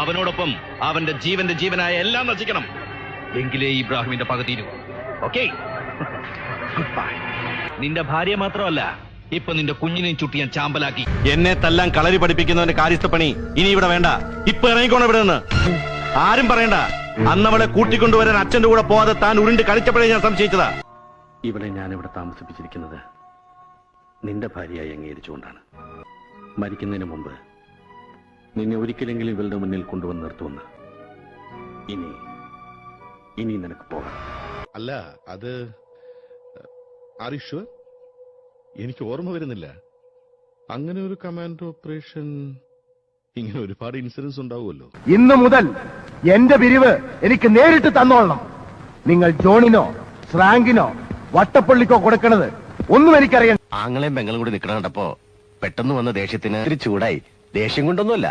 അവനോടൊപ്പം അവന്റെ ജീവന്റെ ജീവനായ എല്ലാം നശിക്കണം. എങ്കിലേ ഇബ്രാഹിമിന്റെ പക തീരൂ. Okay, good bye. നിന്റെ ഭാര്യ മാത്രമല്ല, ഇപ്പൊ നിന്റെ കുഞ്ഞിനെയും ചുട്ടി ഞാൻ ചാമ്പലാക്കി. എന്നെ തല്ലാൻ കളരി പഠിപ്പിക്കുന്നവന്റെ കാര്യസ്ഥപ്പണി ഇനി ഇവിടെ വേണ്ട. ഇപ്പൊ ഇറങ്ങിക്കോണം ഇവിടെ നിന്ന്. ആരും പറയണ്ട, അന്നവളെ കൂട്ടിക്കൊണ്ടുവരാൻ അച്ഛന്റെ കൂടെ പോവാതെ താൻ ഉരുണ്ട് കളിച്ചപ്പോഴേ ഞാൻ സംശയിച്ചതാ. ഇവളെ ഞാൻ ഇവിടെ താമസിപ്പിച്ചിരിക്കുന്നത് നിന്റെ ഭാര്യയായി അംഗീകരിച്ചുകൊണ്ടാണ്. മരിക്കുന്നതിന് മുമ്പ് നിന്നെ ഒരിക്കലെങ്കിലും ഇവളുടെ മുന്നിൽ കൊണ്ടുവന്ന് നിർത്തുമെന്ന്. ഇനി നിനക്ക് പോകാം. അല്ല, അത് ആരിഷ് എനിക്ക് ഓർമ്മ വരുന്നില്ല. അങ്ങനെ ഒരു കമാൻഡോ ഓപ്പറേഷൻ, ഇങ്ങനെ ഒരുപാട് ഇൻസിഡൻസ് ഉണ്ടാവുമല്ലോ. ഇന്നു മുതൽ എന്റെ പിരിവ് എനിക്ക് നേരിട്ട് തന്നോളണം. നിങ്ങൾ ജോണിനോ ശ്രാങ്കിനോ വട്ടപ്പള്ളിക്കോ കൊടുക്കണത് ഒന്നും എനിക്കറിയാം. ആങ്ങളെയും പെങ്ങളും കൂടി നിൽക്കണ കണ്ടപ്പോ പെട്ടെന്ന് വന്ന ദേഷ്യത്തിന് ചൂടായി. ദേഷ്യം കൊണ്ടൊന്നുമല്ല,